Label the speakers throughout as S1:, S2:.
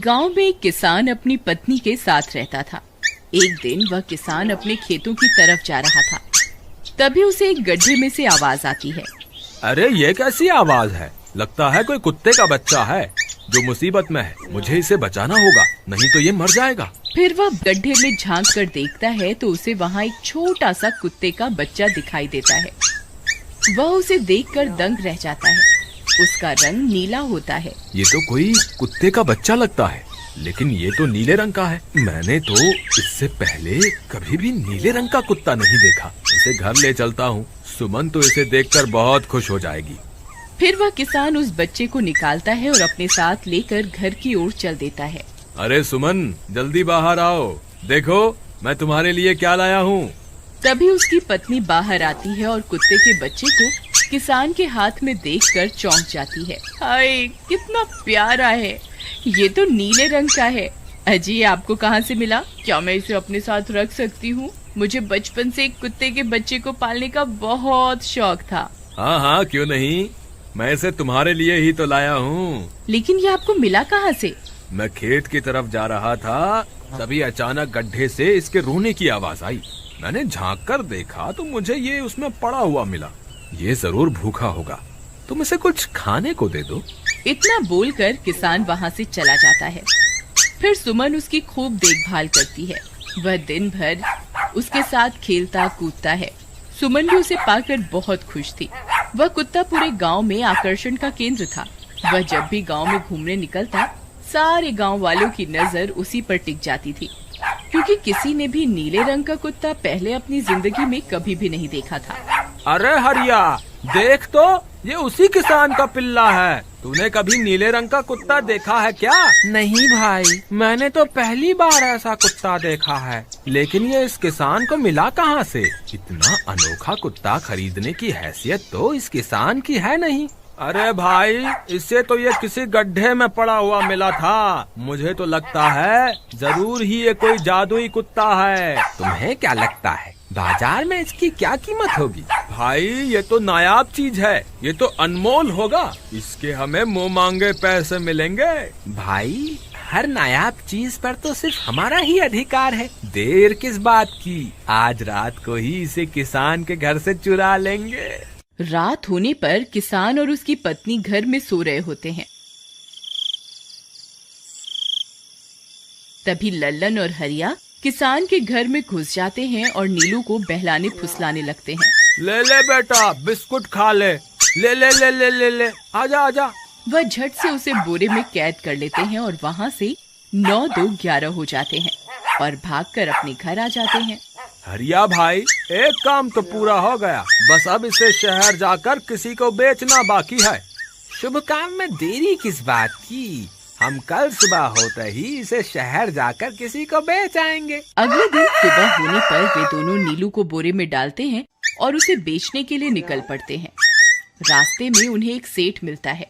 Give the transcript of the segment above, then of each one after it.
S1: गांव में एक किसान अपनी पत्नी के साथ रहता था। एक दिन वह किसान अपने खेतों की तरफ जा रहा था। तभी उसे एक गड्ढे में से आवाज आती है।
S2: अरे ये कैसी आवाज है? लगता है कोई कुत्ते का बच्चा है जो मुसीबत में है। मुझे इसे बचाना होगा, नहीं तो ये मर जाएगा।
S1: फिर वह गड्ढे में झांक कर देखता है तो उसे वहाँ एक छोटा सा कुत्ते का बच्चा दिखाई देता है। वह उसे देखकर दंग रह जाता है। उसका रंग नीला होता है।
S2: ये तो कोई कुत्ते का बच्चा लगता है, लेकिन ये तो नीले रंग का है। मैंने तो इससे पहले कभी भी नीले रंग का कुत्ता नहीं देखा। इसे घर ले चलता हूँ, सुमन तो इसे देखकर बहुत खुश हो जाएगी।
S1: फिर वह किसान उस बच्चे को निकालता है और अपने साथ लेकर घर की ओर चल देता है।
S2: अरे सुमन, जल्दी बाहर आओ, देखो मैं तुम्हारे लिए क्या लाया हूँ।
S1: तभी उसकी पत्नी बाहर आती है और कुत्ते के बच्चे को किसान के हाथ में देखकर चौंक जाती है। हाय, कितना प्यारा है, ये तो नीले रंग का है। अजी, ये आपको कहाँ से मिला? क्या मैं इसे अपने साथ रख सकती हूँ? मुझे बचपन से एक कुत्ते के बच्चे को पालने का बहुत शौक था।
S2: हाँ हाँ, क्यों नहीं, मैं इसे तुम्हारे लिए ही तो लाया हूँ।
S1: लेकिन ये आपको मिला कहाँ से?
S2: मैं खेत की तरफ जा रहा था, तभी अचानक गड्ढे से इसके रोने की आवाज आई। मैंने झांक कर देखा तो मुझे ये उसमें पड़ा हुआ मिला। ये जरूर भूखा होगा, तुम इसे कुछ खाने को दे दो।
S1: इतना बोलकर किसान वहाँ से चला जाता है। फिर सुमन उसकी खूब देखभाल करती है। वह दिन भर उसके साथ खेलता कूदता है। सुमन भी उसे पाकर बहुत खुश थी। वह कुत्ता पूरे गांव में आकर्षण का केंद्र था। वह जब भी गांव में घूमने निकलता, सारे गांव वालों की नजर उसी पर टिक जाती थी, क्योंकि किसी ने भी नीले रंग का कुत्ता पहले अपनी जिंदगी में कभी भी नहीं देखा था।
S2: अरे हरिया, देख तो, ये उसी किसान का पिल्ला है। तूने कभी नीले रंग का कुत्ता देखा है क्या?
S3: नहीं भाई, मैंने तो पहली बार ऐसा कुत्ता देखा है।
S2: लेकिन ये इस किसान को मिला कहाँ से? इतना अनोखा कुत्ता खरीदने की हैसियत तो इस किसान की है नहीं। अरे भाई, इससे तो ये किसी गड्ढे में पड़ा हुआ मिला था। मुझे तो लगता है जरूर ही ये कोई जादुई कुत्ता है।
S3: तुम्हें क्या लगता है बाजार में इसकी क्या कीमत होगी?
S2: भाई, ये तो नायाब चीज है, ये तो अनमोल होगा। इसके हमें मुंह मांगे पैसे मिलेंगे।
S3: भाई, हर नायाब चीज पर तो सिर्फ हमारा ही अधिकार है। देर किस बात की, आज रात को ही इसे किसान के घर से चुरा लेंगे।
S1: रात होने पर किसान और उसकी पत्नी घर में सो रहे होते हैं। तभी लल्लन और हरिया किसान के घर में घुस जाते हैं और नीलू को बहलाने फुसलाने लगते हैं।
S2: ले ले बेटा, बिस्कुट खा ले। ले ले ले ले ले ले, आजा आजा।
S1: वह झट से उसे बोरे में कैद कर लेते हैं और वहाँ से 9-2-11 हो जाते हैं और भागकर अपने घर आ जाते हैं।
S2: हरिया भाई, एक काम तो पूरा हो गया, बस अब इसे शहर जाकर किसी को बेचना बाकी है।
S3: शुभ काम में देरी किस बात की? हम कल सुबह होते ही इसे शहर जाकर किसी को बेच आएंगे।
S1: अगले दिन सुबह होने पर वे दोनों नीलू को बोरे में डालते हैं और उसे बेचने के लिए निकल पड़ते हैं। रास्ते में उन्हें एक सेठ मिलता है।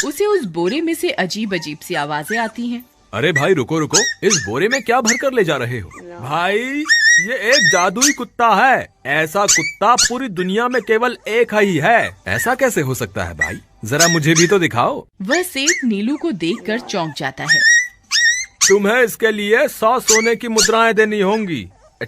S1: उसे उस बोरे में से अजीब अजीब सी आवाजें आती हैं।
S2: अरे भाई, रुको रुको, इस बोरे में क्या भर कर ले जा रहे हो? भाई, ये एक जादुई कुत्ता है। ऐसा कुत्ता पूरी दुनिया में केवल एक ही है। ऐसा कैसे हो सकता है भाई? जरा मुझे भी तो दिखाओ।
S1: वह सेठ नीलू को देखकर चौंक जाता है।
S2: तुम्हें इसके लिए 100 सोने की मुद्राएं देनी होंगी।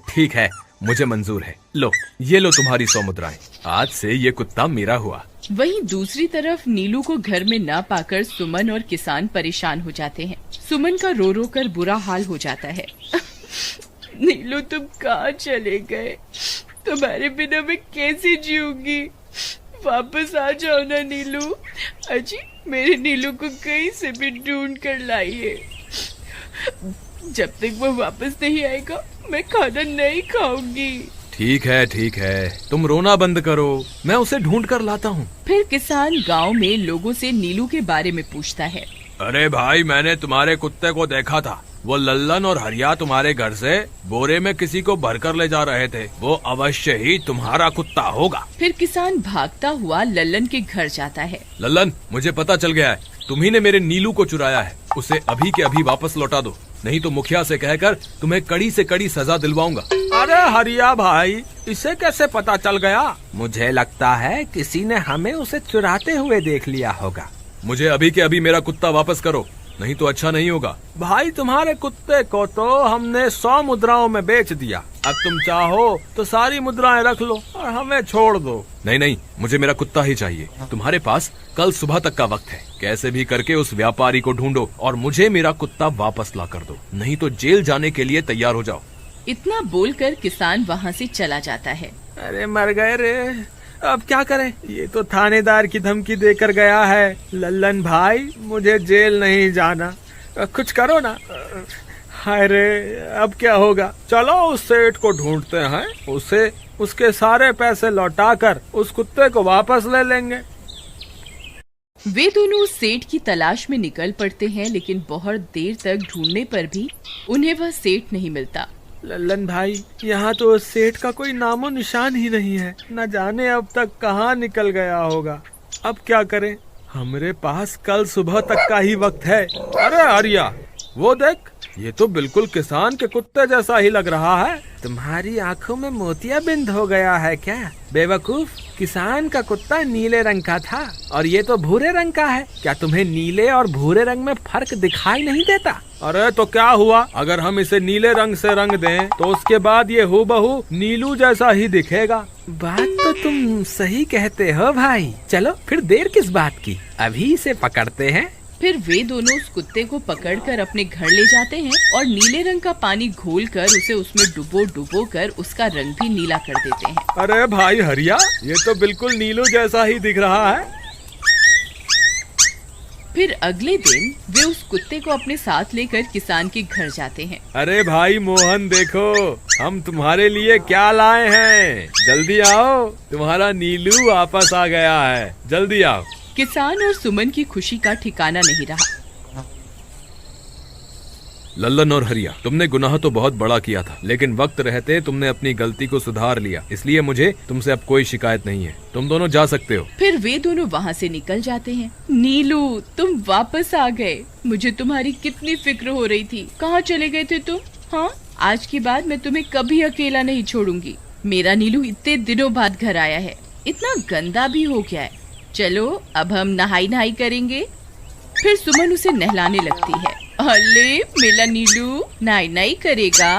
S2: ठीक है, मुझे मंजूर है। लो, ये लो तुम्हारी 100 मुद्राएं। आज से ये कुत्ता मेरा हुआ।
S1: वहीं दूसरी तरफ नीलू को घर में न पाकर सुमन और किसान परेशान हो जाते हैं। सुमन का रो रो कर बुरा हाल हो जाता है। नीलू, तुम कहाँ चले गए? तुम्हारे बिना मैं कैसे जीऊंगी? वापस आ जाओ ना नीलू। अजी, मेरे नीलू को कहीं से भी ढूंढ कर लाइए। जब तक वो वापस नहीं आएगा, मैं खाना नहीं खाऊंगी।
S2: ठीक है, तुम रोना बंद करो, मैं उसे ढूंढ कर लाता हूँ।
S1: फिर किसान गांव में लोगों से नीलू के बारे में पूछता है।
S2: अरे भाई, मैंने तुम्हारे कुत्ते को देखा था। वो लल्लन और हरिया तुम्हारे घर से बोरे में किसी को भरकर ले जा रहे थे। वो अवश्य ही तुम्हारा कुत्ता होगा।
S1: फिर किसान भागता हुआ लल्लन के घर जाता है।
S2: लल्लन, मुझे पता चल गया है, तुम्ही ने मेरे नीलू को चुराया है। उसे अभी के अभी वापस लौटा दो, नहीं तो मुखिया से कहकर तुम्हें कड़ी से कड़ी सजा दिलवाऊंगा। अरे हरिया भाई, इसे कैसे पता चल गया?
S3: मुझे लगता है किसी ने हमें उसे चुराते हुए देख लिया होगा।
S2: मुझे अभी के अभी मेरा कुत्ता वापस करो, नहीं तो अच्छा नहीं होगा। भाई तुम्हारे कुत्ते को तो हमने 100 मुद्राओं में बेच दिया। अब तुम चाहो तो सारी मुद्राएं रख लो और हमें छोड़ दो। नहीं नहीं, मुझे मेरा कुत्ता ही चाहिए। तुम्हारे पास कल सुबह तक का वक्त है। कैसे भी करके उस व्यापारी को ढूंढो और मुझे मेरा कुत्ता वापस ला कर दो, नहीं तो जेल जाने के लिए तैयार हो जाओ।
S1: इतना बोलकर किसान वहाँ से चला जाता है।
S2: अरे मर गए रे, अब क्या करें? ये तो थानेदार की धमकी देकर गया है। लल्लन भाई, मुझे जेल नहीं जाना, कुछ करो ना। हाय रे, अब क्या होगा? चलो उस सेठ को ढूंढते हैं, उसे उसके सारे पैसे लौटाकर उस कुत्ते को वापस ले लेंगे।
S1: वे दोनों उस सेठ की तलाश में निकल पड़ते हैं, लेकिन बहुत देर तक ढूंढने पर भी उन्हें वह सेठ नहीं मिलता।
S2: लल्लन भाई, यहाँ तो उस सेठ का कोई नामो निशान ही नहीं है। न जाने अब तक कहाँ निकल गया होगा। अब क्या करें? हमारे पास कल सुबह तक का ही वक्त है। अरे आर्या, वो देख, ये तो बिल्कुल किसान के कुत्ते जैसा ही लग रहा है। तुम्हारी आंखों में मोतियाबिंद हो गया है क्या बेवकूफ? किसान का कुत्ता नीले रंग का था और ये तो भूरे रंग का है। क्या तुम्हें नीले और भूरे रंग में फर्क दिखाई नहीं देता? अरे तो क्या हुआ, अगर हम इसे नीले रंग से रंग दें तो उसके बाद ये हूबहू नीलू जैसा ही दिखेगा।
S3: बात तो तुम सही कहते हो भाई। चलो फिर देर किस बात की, अभी इसे पकड़ते हैं।
S1: फिर वे दोनों उस कुत्ते को पकड़कर अपने घर ले जाते हैं और नीले रंग का पानी घोलकर उसे उसमें डुबो कर उसका रंग भी नीला कर देते हैं।
S2: अरे भाई हरिया, ये तो बिल्कुल नीलू जैसा ही दिख रहा है।
S1: फिर अगले दिन वे उस कुत्ते को अपने साथ लेकर किसान के घर जाते हैं।
S2: अरे भाई मोहन, देखो हम तुम्हारे लिए क्या लाए हैं। जल्दी आओ, तुम्हारा नीलू वापस आ गया है, जल्दी आओ।
S1: किसान और सुमन की खुशी का ठिकाना नहीं रहा।
S2: लल्लन और हरिया, तुमने गुनाह तो बहुत बड़ा किया था, लेकिन वक्त रहते तुमने अपनी गलती को सुधार लिया, इसलिए मुझे तुमसे अब कोई शिकायत नहीं है। तुम दोनों जा सकते हो।
S1: फिर वे दोनों वहाँ से निकल जाते हैं। नीलू, तुम वापस आ गए। मुझे तुम्हारी कितनी फिक्र हो रही थी। कहाँ चले गए थे तुम? हाँ, आज के बाद मैं तुम्हें कभी अकेला नहीं छोड़ूंगी। मेरा नीलू इतने दिनों बाद घर आया है, इतना गंदा भी हो गया है। चलो अब हम नहाई करेंगे। फिर सुमन उसे नहलाने लगती है। अले मेरा नीलू नहाई करेगा,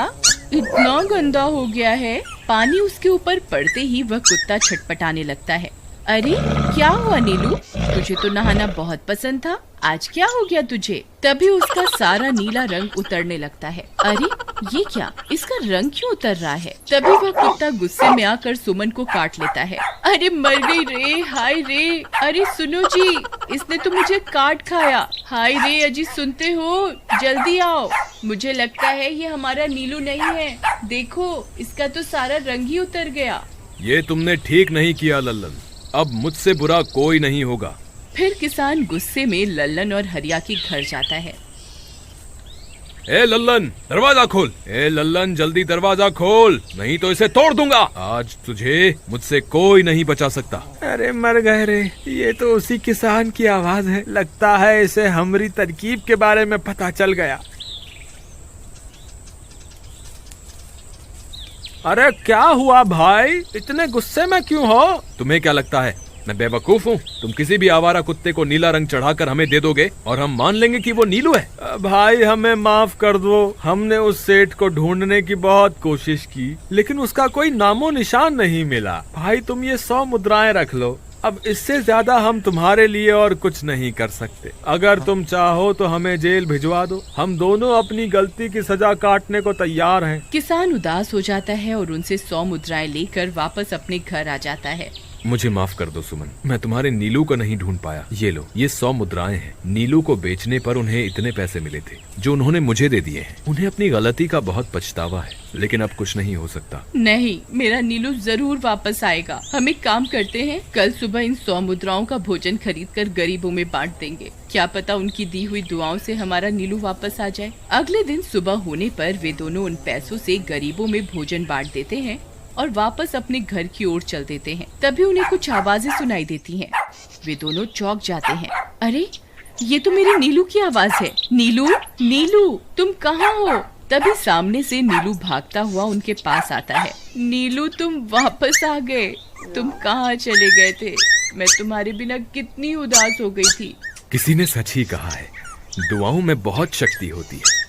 S1: इतना गंदा हो गया है। पानी उसके ऊपर पड़ते ही वह कुत्ता छटपटाने लगता है। अरे क्या हुआ नीलू, तुझे तो नहाना बहुत पसंद था, आज क्या हो गया तुझे? तभी उसका सारा नीला रंग उतरने लगता है। अरे ये क्या, इसका रंग क्यों उतर रहा है? तभी वह कुत्ता गुस्से में आकर सुमन को काट लेता है। अरे मर गई रे, हाय रे। अरे सुनो जी, इसने तो मुझे काट खाया। हाय रे अजी, सुनते हो? जल्दी आओ, मुझे लगता है ये हमारा नीलू नहीं है। देखो, इसका तो सारा रंग ही उतर गया।
S2: ये तुमने ठीक नहीं किया लल्लन, अब मुझसे बुरा कोई नहीं होगा।
S1: फिर किसान गुस्से में लल्लन और हरिया के घर जाता है।
S2: ए लल्लन, दरवाजा खोल। ए लल्लन, जल्दी दरवाजा खोल, नहीं तो इसे तोड़ दूंगा। आज तुझे मुझसे कोई नहीं बचा सकता। अरे मर गए रे, ये तो उसी किसान की आवाज है। लगता है इसे हमारी तरकीब के बारे में पता चल गया। अरे क्या हुआ भाई, इतने गुस्से में क्यों हो? तुम्हें क्या लगता है मैं बेवकूफ हूँ? तुम किसी भी आवारा कुत्ते को नीला रंग चढ़ाकर हमें दे दोगे और हम मान लेंगे कि वो नीलू है? भाई हमें माफ कर दो, हमने उस सेठ को ढूंढने की बहुत कोशिश की, लेकिन उसका कोई नामो निशान नहीं मिला। भाई तुम ये 100 मुद्राएं रख लो, अब इससे ज्यादा हम तुम्हारे लिए और कुछ नहीं कर सकते। अगर तुम चाहो तो हमें जेल भिजवा दो, हम दोनों अपनी गलती की सजा काटने को तैयार हैं।
S1: किसान उदास हो जाता है और उनसे 100 मुद्राएं लेकर वापस अपने घर आ जाता है।
S2: मुझे माफ कर दो सुमन, मैं तुम्हारे नीलू को नहीं ढूंढ पाया। ये लो, ये 100 मुद्राएं हैं। नीलू को बेचने पर उन्हें इतने पैसे मिले थे जो उन्होंने मुझे दे दिए हैं। उन्हें अपनी गलती का बहुत पछतावा है, लेकिन अब कुछ नहीं हो सकता।
S1: नहीं, मेरा नीलू जरूर वापस आएगा। हम एक काम करते हैं, कल सुबह इन 100 मुद्राओं का भोजन खरीद कर गरीबों में बांट देंगे। क्या पता उनकी दी हुई दुआओं से हमारा नीलू वापस आ जाए। अगले दिन सुबह होने पर वे दोनों उन पैसों से गरीबों में भोजन बांट देते हैं और वापस अपने घर की ओर चल देते हैं। तभी उन्हें कुछ आवाजें सुनाई देती हैं। वे दोनों चौंक जाते हैं। अरे ये तो मेरे नीलू की आवाज है। नीलू, नीलू तुम कहाँ हो? तभी सामने से नीलू भागता हुआ उनके पास आता है। नीलू तुम वापस आ गए, तुम कहाँ चले गए थे? मैं तुम्हारे बिना कितनी उदास हो गई थी।
S2: किसी ने सच ही कहा है, दुआओं में बहुत शक्ति होती है।